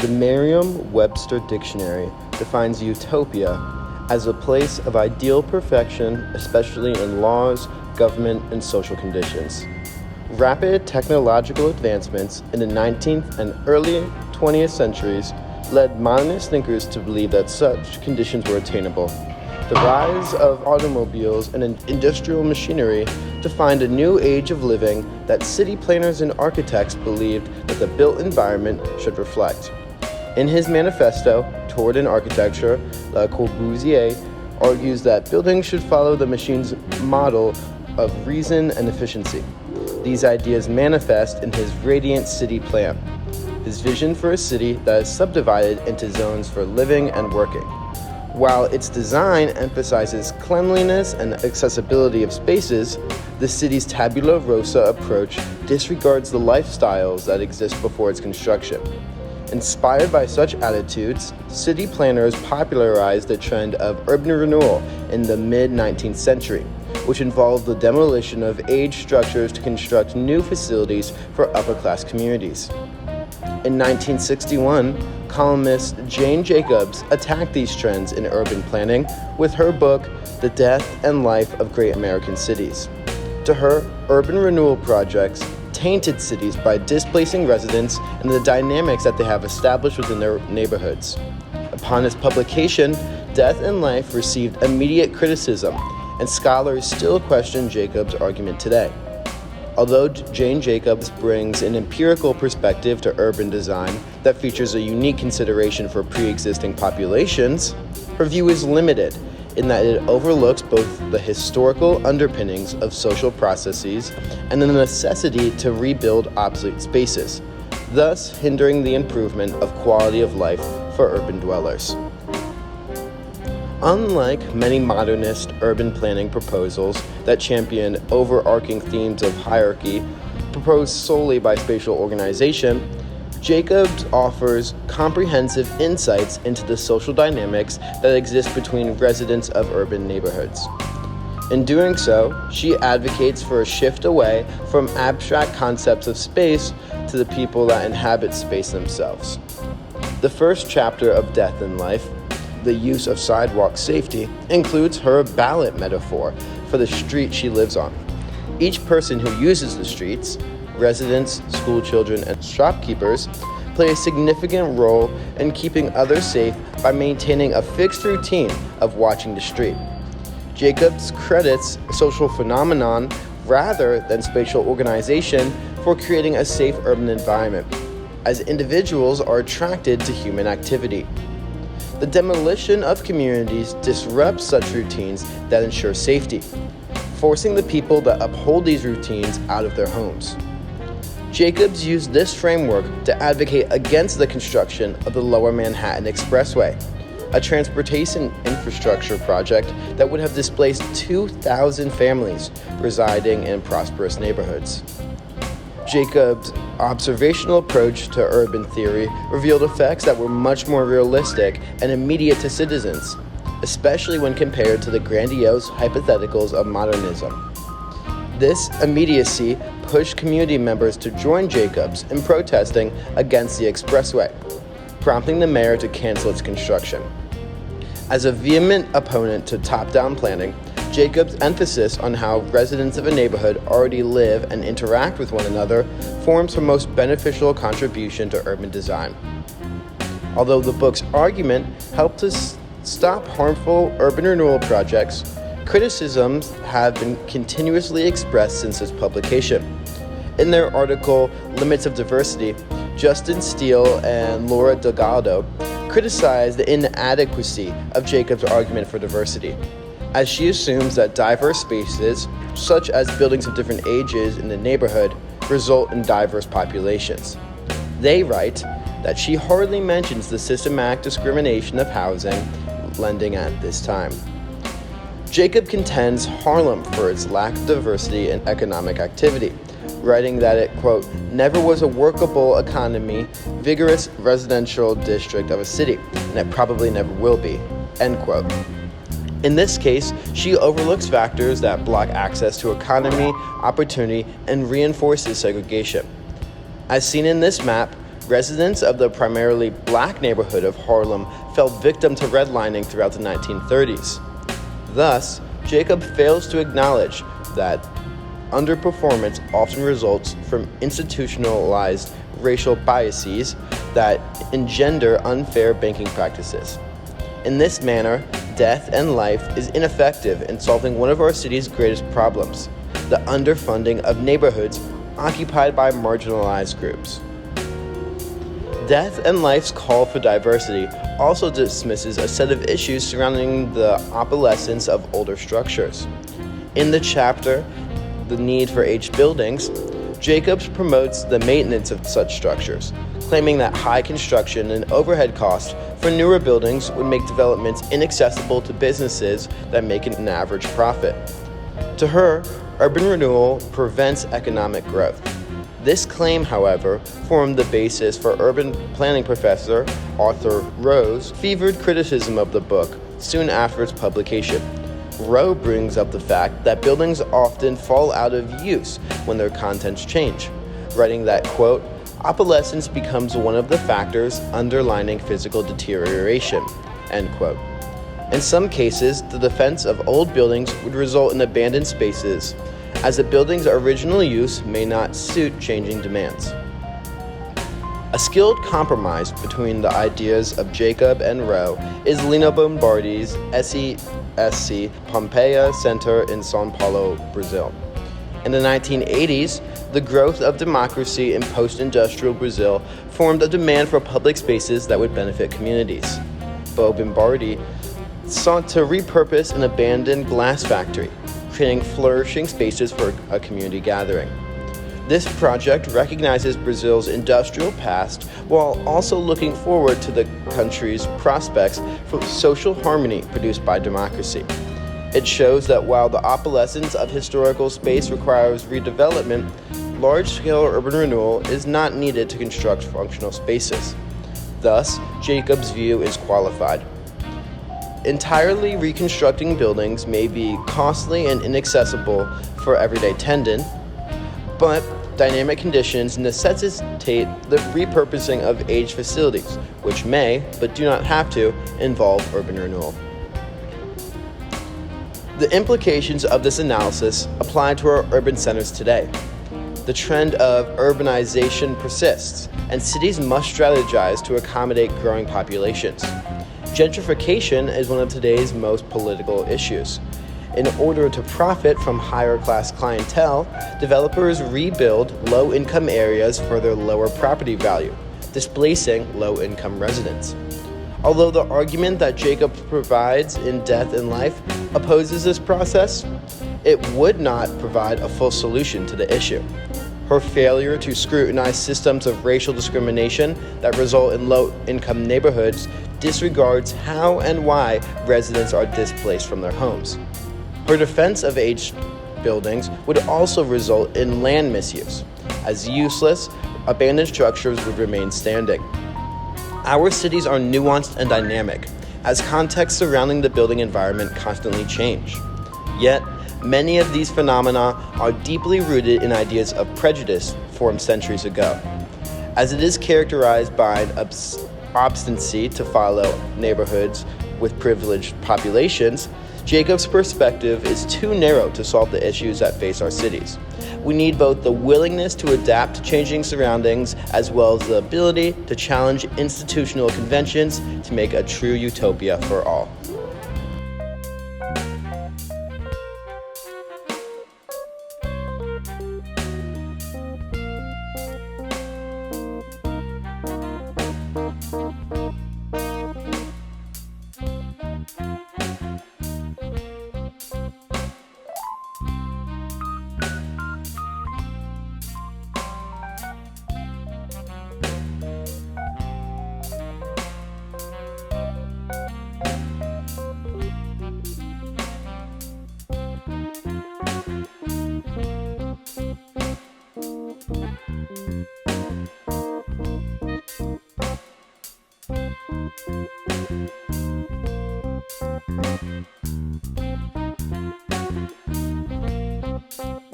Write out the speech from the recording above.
The Merriam-Webster Dictionary defines utopia as a place of ideal perfection, especially in laws, government, and social conditions. Rapid technological advancements in the 19th and early 20th centuries led modernist thinkers to believe that such conditions were attainable. The rise of automobiles and industrial machinery defined a new age of living that city planners and architects believed that the built environment should reflect. In his manifesto, Toward an Architecture, Le Corbusier argues that buildings should follow the machine's model of reason and efficiency. These ideas manifest in his Radiant City Plan, his vision for a city that is subdivided into zones for living and working. While its design emphasizes cleanliness and accessibility of spaces, the city's tabula rasa approach disregards the lifestyles that exist before its construction. Inspired by such attitudes, city planners popularized the trend of urban renewal in the mid-19th century, which involved the demolition of aged structures to construct new facilities for upper-class communities. In 1961, columnist Jane Jacobs attacked these trends in urban planning with her book, The Death and Life of Great American Cities. To her, urban renewal projects tainted cities by displacing residents and the dynamics that they have established within their neighborhoods. Upon its publication, Death and Life received immediate criticism, and scholars still question Jacobs' argument today. Although Jane Jacobs brings an empirical perspective to urban design that features a unique consideration for pre-existing populations, her view is limited in that it overlooks both the historical underpinnings of social processes and the necessity to rebuild obsolete spaces, thus hindering the improvement of quality of life for urban dwellers. Unlike many modernist urban planning proposals that champion overarching themes of hierarchy proposed solely by spatial organization, Jacobs offers comprehensive insights into the social dynamics that exist between residents of urban neighborhoods. In doing so, she advocates for a shift away from abstract concepts of space to the people that inhabit space themselves. The first chapter of Death and Life, The Use of Sidewalk Safety, includes her ballot metaphor for the street she lives on. Each person who uses the streets, residents, school children, and shopkeepers, play a significant role in keeping others safe by maintaining a fixed routine of watching the street. Jacobs credits social phenomenon rather than spatial organization for creating a safe urban environment, as individuals are attracted to human activity. The demolition of communities disrupts such routines that ensure safety, forcing the people that uphold these routines out of their homes. Jacobs used this framework to advocate against the construction of the Lower Manhattan Expressway, a transportation infrastructure project that would have displaced 2,000 families residing in prosperous neighborhoods. Jacobs' observational approach to urban theory revealed effects that were much more realistic and immediate to citizens, especially when compared to the grandiose hypotheticals of modernism. This immediacy pushed community members to join Jacobs in protesting against the expressway, prompting the mayor to cancel its construction. As a vehement opponent to top-down planning, Jacobs' emphasis on how residents of a neighborhood already live and interact with one another forms her most beneficial contribution to urban design. Although the book's argument helped to stop harmful urban renewal projects, criticisms have been continuously expressed since its publication. In their article, Limits of Diversity, Justin Steele and Laura Delgado criticized the inadequacy of Jacobs' argument for diversity, as she assumes that diverse spaces, such as buildings of different ages in the neighborhood, result in diverse populations. They write that she hardly mentions the systematic discrimination of housing lending at this time. Jacob contends Harlem for its lack of diversity in economic activity, writing that it, quote, never was a workable economy, vigorous residential district of a city, and it probably never will be, end quote. In this case, she overlooks factors that block access to economy, opportunity, and reinforces segregation. As seen in this map, Residents of the primarily black neighborhood of Harlem fell victim to redlining throughout the 1930s. Thus, Jacob fails to acknowledge that underperformance often results from institutionalized racial biases that engender unfair banking practices. In this manner, death and life is ineffective in solving one of our city's greatest problems, the underfunding of neighborhoods occupied by marginalized groups. Death and Life's call for diversity also dismisses a set of issues surrounding the obsolescence of older structures. In the chapter, The Need for Aged Buildings, Jacobs promotes the maintenance of such structures, claiming that high construction and overhead costs for newer buildings would make developments inaccessible to businesses that make an average profit. To her, urban renewal prevents economic growth. This claim, however, formed the basis for urban planning professor Arthur Rowe's fevered criticism of the book soon after its publication. Rowe brings up the fact that buildings often fall out of use when their contents change, writing that, quote, obsolescence becomes one of the factors underlining physical deterioration, end quote. In some cases, the defense of old buildings would result in abandoned spaces, as the building's original use may not suit changing demands. A skilled compromise between the ideas of Jacob and Rowe is Lino Bombardi's SESC Pompeia Center in São Paulo, Brazil. In the 1980s, the growth of democracy in post-industrial Brazil formed a demand for public spaces that would benefit communities. Bombardi sought to repurpose an abandoned glass factory, creating flourishing spaces for a community gathering. This project recognizes Brazil's industrial past while also looking forward to the country's prospects for social harmony produced by democracy. It shows that while the obsolescence of historical space requires redevelopment, large-scale urban renewal is not needed to construct functional spaces. Thus, Jacob's view is qualified. Entirely reconstructing buildings may be costly and inaccessible for everyday tenant, but dynamic conditions necessitate the repurposing of aged facilities, which may, but do not have to, involve urban renewal. The implications of this analysis apply to our urban centers today. The trend of urbanization persists, and cities must strategize to accommodate growing populations. Gentrification is one of today's most political issues. In order to profit from higher-class clientele, developers rebuild low-income areas for their lower property value, displacing low-income residents. Although the argument that Jacob provides in Death and Life opposes this process, it would not provide a full solution to the issue. Her failure to scrutinize systems of racial discrimination that result in low-income neighborhoods disregards how and why residents are displaced from their homes. Her defense of aged buildings would also result in land misuse, as useless, abandoned structures would remain standing. Our cities are nuanced and dynamic, as contexts surrounding the building environment constantly change. Yet, many of these phenomena are deeply rooted in ideas of prejudice formed centuries ago. As it is characterized by an obstinacy to follow neighborhoods with privileged populations, Jacob's perspective is too narrow to solve the issues that face our cities. We need both the willingness to adapt to changing surroundings as well as the ability to challenge institutional conventions to make a true utopia for all.